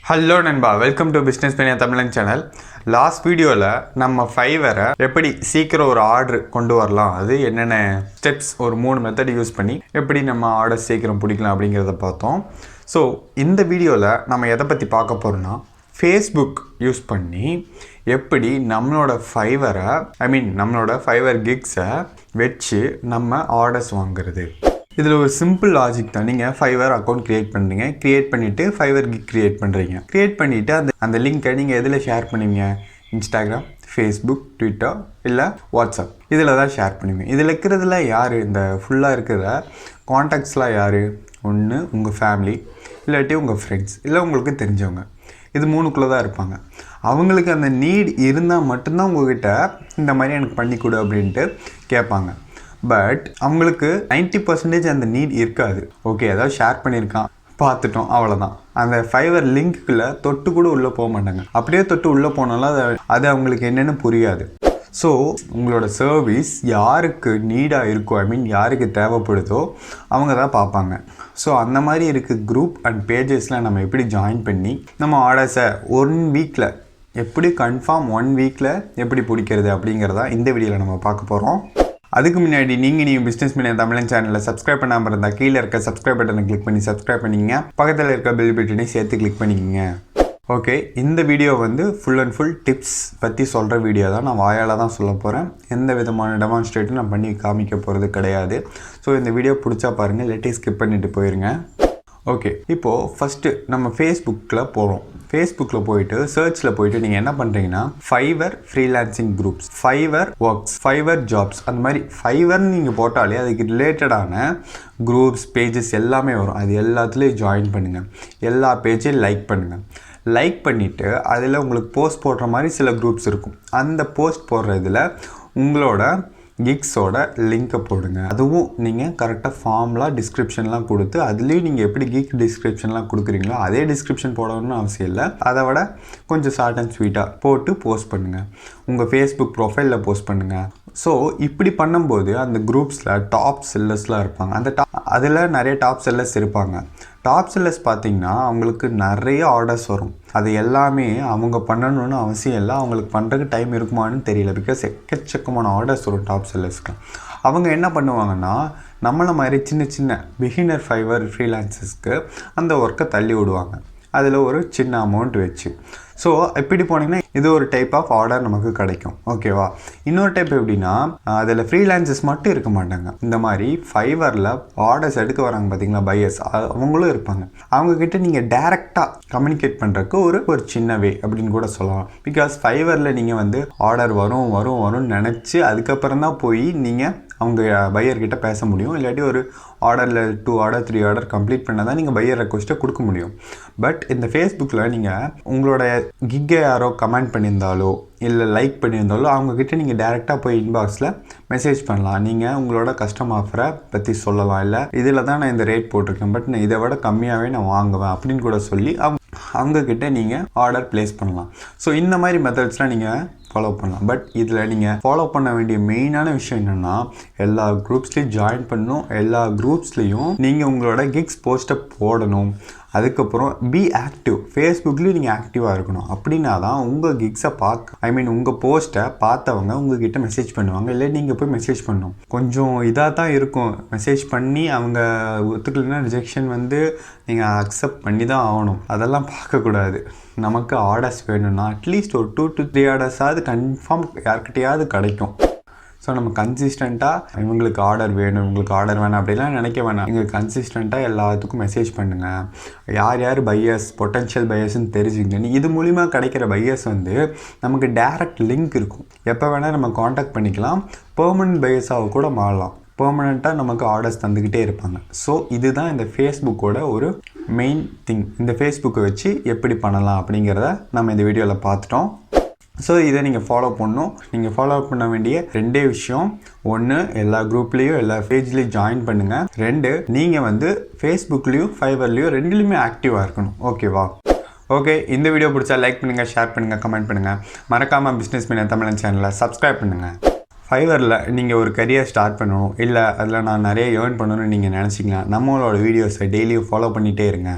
Hello நண்பா, welcome to business பண்ணியா தமிழன் சேனல். லாஸ்ட் வீடியோவில் நம்ம ஃபைவரை எப்படி சீக்கிரம் ஒரு ஆர்டர் கொண்டு வரலாம், அது என்னென்ன ஸ்டெப்ஸ், ஒரு 3 மெத்தட் யூஸ் பண்ணி எப்படி நம்ம ஆர்டர் சீக்கிரம் பிடிக்கலாம் அப்படிங்கிறத பார்த்தோம். ஸோ இந்த வீடியோவில் நம்ம எதை பற்றி பார்க்க போகிறோம்னா, ஃபேஸ்புக் யூஸ் பண்ணி எப்படி நம்மளோட ஃபைவர் கிக்ஸை வச்சு நம்ம ஆர்டர்ஸ் வாங்குறது. இதில் ஒரு சிம்பிள் லாஜிக் தான். நீங்கள் ஃபைவர் அக்கௌண்ட் க்ரியேட் பண்ணுறீங்க, க்ரியேட் பண்ணிவிட்டு ஃபைவர் கிக் க்ரியேட் பண்ணுறீங்க. க்ரியேட் பண்ணிவிட்டு அந்த லிங்க்கை நீங்கள் எதில் ஷேர் பண்ணுவீங்க? இன்ஸ்டாகிராம், ஃபேஸ்புக், ட்விட்டர் இல்லை வாட்ஸ்அப், இதில் தான் ஷேர் பண்ணுவீங்க. இதில் இருக்கிறதுல யார், இந்த ஃபுல்லாக இருக்கிற காண்டாக்ட்ஸ்லாம் யார்? ஒன்று உங்கள் ஃபேமிலி, இல்லாட்டி உங்கள் ஃப்ரெண்ட்ஸ், இல்லை உங்களுக்கு தெரிஞ்சவங்க. இது 3க்குள்ளே தான் இருப்பாங்க. அவங்களுக்கு அந்த நீட் இருந்தால் மட்டும்தான் உங்கள்கிட்ட இந்த மாதிரி எனக்கு பண்ணி கொடு அப்படின்ட்டு கேட்பாங்க. பட் அவங்களுக்கு 90% அந்த நீட் இருக்காது. ஓகே, ஏதாவது ஷேர் பண்ணியிருக்கான், பார்த்துட்டோம், அவ்வளோதான். அந்த ஃபைவர் லிங்க்குள்ளே தொட்டு கூட உள்ளே போக மாட்டாங்க. அப்படியே தொட்டு உள்ளே போனாலும் அது அவங்களுக்கு என்னென்னு புரியாது. ஸோ உங்களோட சர்வீஸ் யாருக்கு நீடாக இருக்கோ, யாருக்கு தேவைப்படுதோ அவங்க தான் பார்ப்பாங்க. ஸோ அந்த மாதிரி இருக்க குரூப் அண்ட் பேஜஸ்லாம் நம்ம எப்படி ஜாயின் பண்ணி நம்ம ஆர்டர்ஸை 1 வீக்கில் எப்படி கன்ஃபார்ம் 1 வீக்கில் எப்படி பிடிக்கிறது அப்படிங்கிறதா இந்த வீடியோவில் நம்ம பார்க்க போகிறோம். அதுக்கு முன்னாடி நீங்கள் பிஸ்னஸ் பண்ணிய தமிழன் சேனலில் சப்ஸ்கிரைப் பண்ணாமல் இருந்தால் கீழே இருக்க சப்ஸ்கிரைப் பட்டனை கிளிக் பண்ணி சப்ஸ்கிரைப் பண்ணிக்கங்க. பக்கத்தில் இருக்க பெல் பட்டனை சேர்த்து கிளிக் பண்ணிக்கங்க. ஓகே, இந்த video full and full tips பற்றி சொல்கிற வீடியோ தான். நான் வாயால் தான் சொல்ல போகிறேன். எந்த விதமான டெமான்ஸ்ட்ரேட்டும் நான் பண்ணி காமிக்க போகிறது கிடையாது. ஸோ இந்த வீடியோ பிடிச்சா பாருங்கள், இல்லாட்டி ஸ்கிப் பண்ணிவிட்டு போயிருங்க. ஓகே, இப்போது ஃபஸ்ட்டு நம்ம ஃபேஸ்புக்கில் போகிறோம். ஃபேஸ்புக்கில் போயிட்டு சர்ச்சில் போயிட்டு நீங்கள் என்ன பண்ணுறீங்கன்னா, Fiverr freelancing groups, Fiverr works, Fiverr jobs, அந்த மாதிரி ஃபைவர்னு நீங்கள் போட்டாலே அதுக்கு ரிலேட்டடான குரூப்ஸ், பேஜஸ் எல்லாமே வரும். அது எல்லாத்துலேயும் ஜாயின் பண்ணுங்கள். எல்லா பேஜையும் லைக் பண்ணுங்கள். லைக் பண்ணிவிட்டு அதில் உங்களுக்கு போஸ்ட் போடுற மாதிரி சில குரூப்ஸ் இருக்கும். அந்த போஸ்ட் போடுறதுல உங்களோட கிக்ஸோட லிங்க்கை போடுங்க. அதுவும் நீங்கள் கரெக்டாக ஃபார்ம்லாம் டிஸ்கிரிப்ஷன்லாம் கொடுத்து, அதுலேயும் நீங்கள் எப்படி கிக் டிஸ்கிரிப்ஷன்லாம் கொடுக்குறீங்களோ அதே டிஸ்கிரிப்ஷன் போடணும்னு அவசியம் இல்லை. அதை விட கொஞ்சம் ஷார்ட் அண்ட் ஸ்வீட்டாக போட்டு போஸ்ட் பண்ணுங்கள். உங்கள் ஃபேஸ்புக் ப்ரொஃபைலில் போஸ்ட் பண்ணுங்கள். ஸோ இப்படி பண்ணும்போது அந்த குரூப்ஸில் டாப் செல்லர்ஸ்லாம் இருப்பாங்க. அதில் நிறைய டாப் செல்லர்ஸ் இருப்பாங்க. டாப் செல்லர்ஸ் பார்த்திங்கன்னா அவங்களுக்கு நிறைய ஆர்டர்ஸ் வரும். அது எல்லாமே அவங்க பண்ணணும்னு அவசியம் இல்லை. அவங்களுக்கு பண்ணுறதுக்கு டைம் இருக்குமான்னு தெரியல. பிகாஸ் எக்கச்சக்கமான ஆர்டர்ஸ் வரும் டாப் செல்லர்ஸ்க்கு. அவங்க என்ன பண்ணுவாங்கன்னா, நம்மளை மாதிரி சின்ன சின்ன பிகினர் ஃபைவர் ஃப்ரீலான்சர்ஸ்க்கு அந்த ஒர்க்கை தள்ளி விடுவாங்க, அதில் ஒரு சின்ன அமௌண்ட் வச்சு. ஸோ இப்படி போனீங்கன்னா இது ஒரு டைப் ஆஃப் ஆர்டர் நமக்கு கிடைக்கும். ஓகேவா? இன்னொரு டைப் எப்படின்னா, அதில் ஃப்ரீலான்சர்ஸ் மட்டும் இருக்க மாட்டாங்க. இந்த மாதிரி ஃபைவரில் ஆர்டர்ஸ் எடுக்க வராங்க பார்த்தீங்களா, பையர்ஸ், அவங்களும் இருப்பாங்க. அவங்கக்கிட்ட நீங்கள் டேரெக்டாக கம்யூனிகேட் பண்ணுறதுக்கு ஒரு சின்ன வே அப்படின்னு கூட சொல்லலாம். பிகாஸ் ஃபைவரில் நீங்கள் ஆர்டர் வரும்னு நினச்சி அதுக்கப்புறம் தான் போய் நீங்கள் அவங்க பையர்கிட்ட பேச முடியும். இல்லாட்டி ஒரு ஆர்டரில் 2 ஆர்டர் 3 ஆர்டர் கம்ப்ளீட் பண்ணால் தான் நீங்கள் பையர் ரெக்வஸ்ட்டை கொடுக்க முடியும். பட் இந்த ஃபேஸ்புக்கில் நீங்கள் உங்களோட கிக்கை யாரோ கமெண்ட் பண்ணியிருந்தாலோ இல்லை லைக் பண்ணியிருந்தாலோ அவங்கக்கிட்ட நீங்கள் டேரெக்டாக போய் இன்பாக்ஸில் மெசேஜ் பண்ணலாம். நீங்கள் உங்களோட கஸ்டம் ஆஃபரை பற்றி சொல்லலாம். இல்லை இதில் தான் நான் இந்த ரேட் போட்டிருக்கேன், பட் நான் இதை விட கம்மியாகவே நான் வாங்குவேன் அப்படின்னு கூட சொல்லி அவங்கக்கிட்ட நீங்கள் ஆர்டர் ப்ளேஸ் பண்ணலாம். ஸோ இந்த மாதிரி மெத்தட்ஸ்லாம் நீங்கள் ஃபாலோ பண்ணலாம். பட் இதில் நீங்கள் ஃபாலோ பண்ண வேண்டிய மெயினான விஷயம் என்னென்னா, எல்லா குரூப்ஸ்லேயும் ஜாயின் பண்ணணும். எல்லா குரூப்ஸ்லேயும் நீங்கள் உங்களோட கிக்ஸ் போஸ்ட்டை போடணும். அதுக்கப்புறம் பி ஆக்டிவ். ஃபேஸ்புக்லேயும் நீங்கள் ஆக்டிவாக இருக்கணும். அப்படின்னா தான் உங்கள் கிக்ஸை உங்கள் போஸ்ட்டை பார்த்தவங்க உங்ககிட்ட மெசேஜ் பண்ணுவாங்க. இல்லை நீங்கள் போய் மெசேஜ் பண்ணணும். கொஞ்சம் இதாக தான் இருக்கும். மெசேஜ் பண்ணி அவங்க ஒத்துக்கலைன்னா ரிஜெக்ஷன் நீங்கள் அக்செப்ட் பண்ணி தான் ஆகணும். அதெல்லாம் பார்க்கக்கூடாது. நமக்கு ஆர்டர்ஸ் வேணும்னா அட்லீஸ்ட் ஒரு 2 to 3 ஆர்டர்ஸாவது கன்ஃபார்ம் யார்கிட்டையாவது கிடைக்கும். ஸோ நம்ம கன்சிஸ்டண்ட்டாக இவங்களுக்கு ஆர்டர் வேணும், இவங்களுக்கு ஆர்டர் வேணாம் அப்படிலாம் நினைக்க வேணாம். நீங்கள் கன்சிஸ்டண்ட்டாக எல்லாத்துக்கும் மெசேஜ் பண்ணுங்கள். யார் பையர்ஸ், பொட்டன்ஷியல் பையர்ஸ்ன்னு தெரிஞ்சுங்க. இது மூலிமா கிடைக்கிற பையர்ஸ் நமக்கு டேரக்ட் லிங்க் இருக்கும். எப்போ வேணால் நம்ம காண்டாக்ட் பண்ணிக்கலாம். பெர்மனன்ட் பையர்ஸாக கூட மாறலாம். பெர்மனெண்ட்டாக நமக்கு ஆர்டர்ஸ் தந்துக்கிட்டே இருப்பாங்க. ஸோ இதுதான் இந்த ஃபேஸ்புக்கோட ஒரு மெயின் திங். இந்த ஃபேஸ்புக்கை வச்சு எப்படி பண்ணலாம் அப்படிங்கிறத நம்ம இந்த வீடியோவில் பார்த்துட்டோம். ஸோ இதை நீங்கள் ஃபாலோ பண்ணணும். நீங்கள் ஃபாலோ பண்ண வேண்டிய 2 விஷயம். 1, எல்லா குரூப்லேயும் எல்லா பேஜ்லேயும் ஜாயின் பண்ணுங்கள். 2, நீங்கள் ஃபேஸ்புக்லேயும் ஃபைவர்லேயும் 2லேயுமே ஆக்டிவாக இருக்கணும். ஓகேவா? ஓகே, இந்த வீடியோ பிடிச்சா லைக் பண்ணுங்கள், ஷேர் பண்ணுங்கள், கமெண்ட் பண்ணுங்கள். மறக்காமல் பிஸ்னஸ் பண்ணிய தமிழன் சேனலை சப்ஸ்கிரைப் பண்ணுங்கள். ஃபைவரில் நீங்கள் ஒரு கரியர் ஸ்டார்ட் பண்ணணும், இல்லை அதில் நான் நிறைய ஏர்ன் பண்ணணும்னு நீங்கள் நினச்சிங்கன்னா நம்மளோட வீடியோஸை டெய்லியும் ஃபாலோ பண்ணிகிட்டே இருங்க.